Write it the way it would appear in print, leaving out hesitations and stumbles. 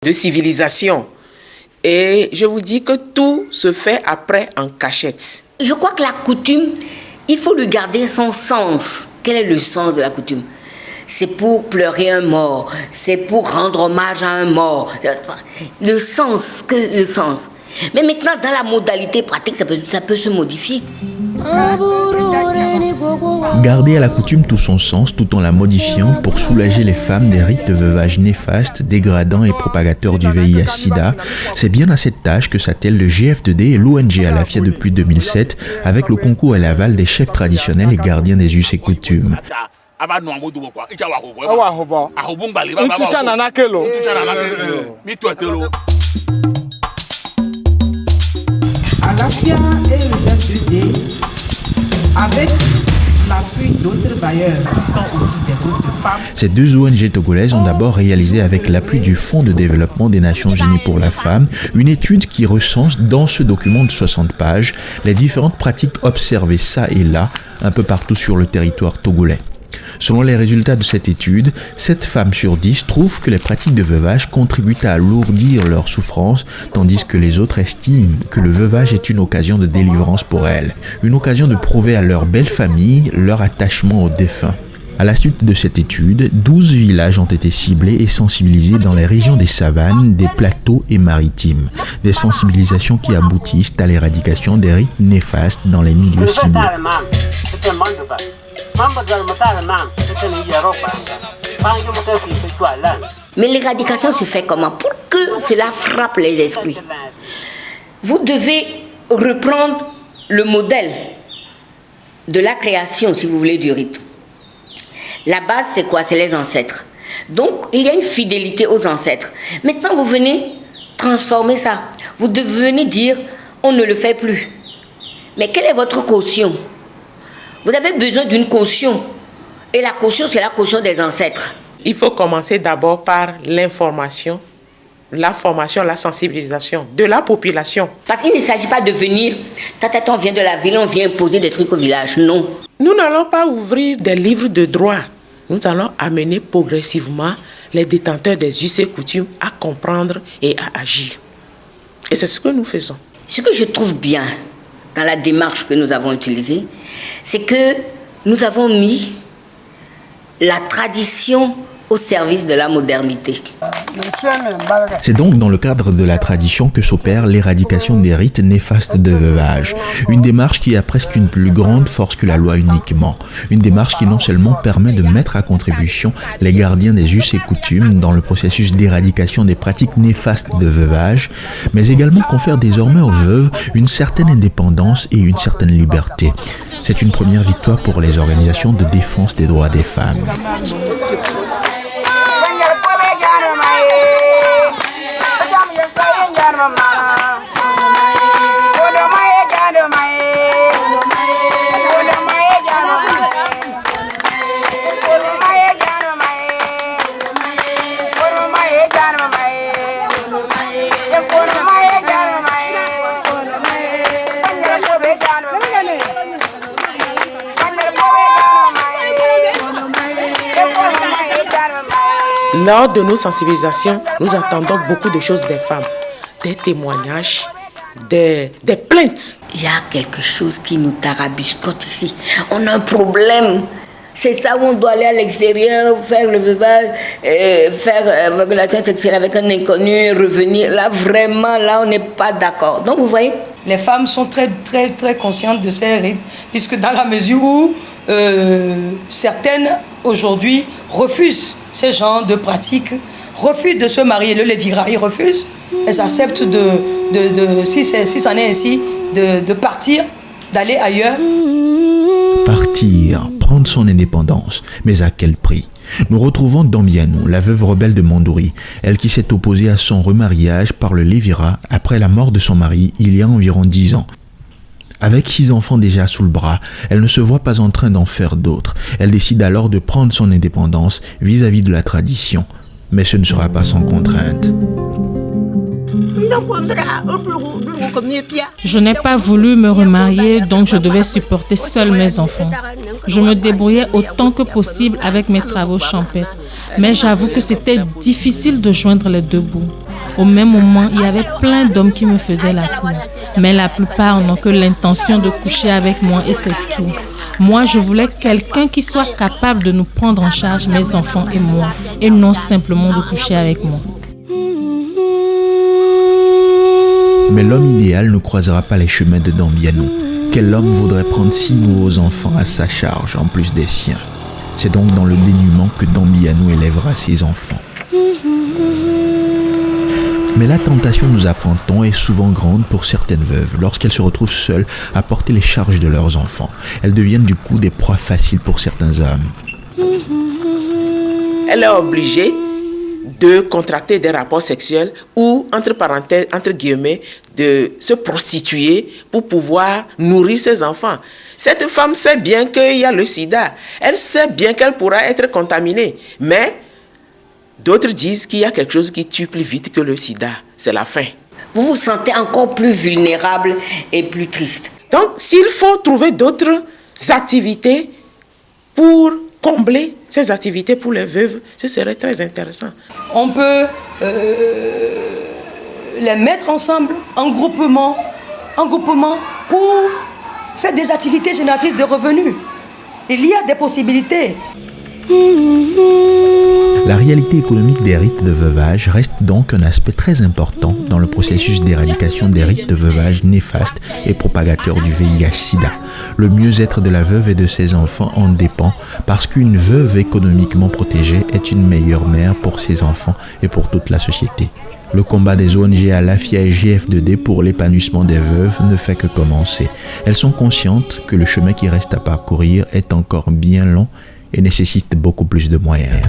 de civilisation. Et je vous dis que tout se fait après en cachette. Je crois que la coutume, il faut lui garder son sens. Quel est le sens de la coutume? C'est pour pleurer un mort, c'est pour rendre hommage à un mort. Le sens. Mais maintenant, dans la modalité pratique, ça peut se modifier. Garder à la coutume tout son sens tout en la modifiant pour soulager les femmes des rites de veuvage néfastes, dégradants et propagateurs du VIH-Sida, c'est bien à cette tâche que s'attellent le GF2D et l'ONG Alafia depuis 2007 avec le concours et l'aval des chefs traditionnels et gardiens des us et coutumes. Alafia et le GF2D, avec l'appui d'autres bailleurs qui sont aussi des groupes de femmes. Ces deux ONG togolaises ont d'abord réalisé avec l'appui du Fonds de développement des Nations Unies pour la femme une étude qui recense dans ce document de 60 pages les différentes pratiques observées ça et là un peu partout sur le territoire togolais. Selon les résultats de cette étude, 7 femmes sur 10 trouvent que les pratiques de veuvage contribuent à alourdir leur souffrance, tandis que les autres estiment que le veuvage est une occasion de délivrance pour elles, une occasion de prouver à leur belle famille leur attachement aux défunts. À la suite de cette étude, 12 villages ont été ciblés et sensibilisés dans les régions des savanes, des plateaux et maritimes. Des sensibilisations qui aboutissent à l'éradication des rites néfastes dans les milieux ciblés. Mais l'éradication se fait comment? Pour que cela frappe les esprits, vous devez reprendre le modèle de la création, si vous voulez, du rite. La base, c'est quoi? C'est les ancêtres. Donc, il y a une fidélité aux ancêtres. Maintenant, vous venez transformer ça. Vous devenez dire, on ne le fait plus. Mais quelle est votre caution? Vous avez besoin d'une caution. Et la caution, c'est la caution des ancêtres. Il faut commencer d'abord par l'information, la formation, la sensibilisation de la population. Parce qu'il ne s'agit pas de venir, on vient de la ville, on vient imposer des trucs au village. Non. Nous n'allons pas ouvrir des livres de droit. Nous allons amener progressivement les détenteurs des us et coutumes à comprendre et à agir. Et c'est ce que nous faisons. Ce que je trouve bien dans la démarche que nous avons utilisée, c'est que nous avons mis la tradition au service de la modernité. C'est donc dans le cadre de la tradition que s'opère l'éradication des rites néfastes de veuvage. Une démarche qui a presque une plus grande force que la loi uniquement. Une démarche qui non seulement permet de mettre à contribution les gardiens des us et coutumes dans le processus d'éradication des pratiques néfastes de veuvage, mais également confère désormais aux veuves une certaine indépendance et une certaine liberté. C'est une première victoire pour les organisations de défense des droits des femmes. Lors de nos sensibilisations, nous entendons beaucoup de choses des femmes, des témoignages, des plaintes. Il y a quelque chose qui nous tarabiscote ici. On a un problème. C'est ça où on doit aller à l'extérieur, faire le veuvage, faire relation sexuelle avec un inconnu et revenir. Là, vraiment, là, on n'est pas d'accord. Donc, vous voyez, les femmes sont très, très, très conscientes de ces rites, puisque dans la mesure où certaines, aujourd'hui, refusent ce genre de pratiques, refusent de se marier, le lévira, ils refusent. Elles acceptent si c'en est ainsi, de partir, d'aller ailleurs. Partir, prendre son indépendance, mais à quel prix? Nous retrouvons Dambiano, la veuve rebelle de Mandouri, elle qui s'est opposée à son remariage par le lévira après la mort de son mari il y a environ 10 ans. Avec 6 enfants déjà sous le bras, elle ne se voit pas en train d'en faire d'autres. Elle décide alors de prendre son indépendance vis-à-vis de la tradition. Mais ce ne sera pas sans contrainte. Je n'ai pas voulu me remarier, donc je devais supporter seule mes enfants. Je me débrouillais autant que possible avec mes travaux champêtres. Mais j'avoue que c'était difficile de joindre les deux bouts. Au même moment, il y avait plein d'hommes qui me faisaient la cour. Mais la plupart n'ont que l'intention de coucher avec moi et c'est tout. Moi, je voulais quelqu'un qui soit capable de nous prendre en charge, mes enfants et moi, et non simplement de coucher avec moi. Mais l'homme idéal ne croisera pas les chemins de Dambiano. Quel homme voudrait prendre 6 nouveaux enfants à sa charge en plus des siens? C'est donc dans le dénuement que Dambiano élèvera ses enfants. Mais la tentation, nous apprend-on, est souvent grande pour certaines veuves lorsqu'elles se retrouvent seules à porter les charges de leurs enfants. Elles deviennent du coup des proies faciles pour certains hommes. Elle est obligée de contracter des rapports sexuels ou, entre parenthèses, entre guillemets, de se prostituer pour pouvoir nourrir ses enfants. Cette femme sait bien qu'il y a le sida. Elle sait bien qu'elle pourra être contaminée. Mais d'autres disent qu'il y a quelque chose qui tue plus vite que le sida. C'est la faim. Vous vous sentez encore plus vulnérable et plus triste. Donc, s'il faut trouver d'autres activités pour combler ces activités pour les veuves, ce serait très intéressant. On peut les mettre ensemble en groupement pour faire des activités génératrices de revenus. Il y a des possibilités. La réalité économique des rites de veuvage reste donc un aspect très important dans le processus d'éradication des rites de veuvage néfastes et propagateurs du VIH-Sida. Le mieux-être de la veuve et de ses enfants en dépend parce qu'une veuve économiquement protégée est une meilleure mère pour ses enfants et pour toute la société. Le combat des ONG Alafia et GF2D pour l'épanouissement des veuves ne fait que commencer. Elles sont conscientes que le chemin qui reste à parcourir est encore bien long et nécessite beaucoup plus de moyens.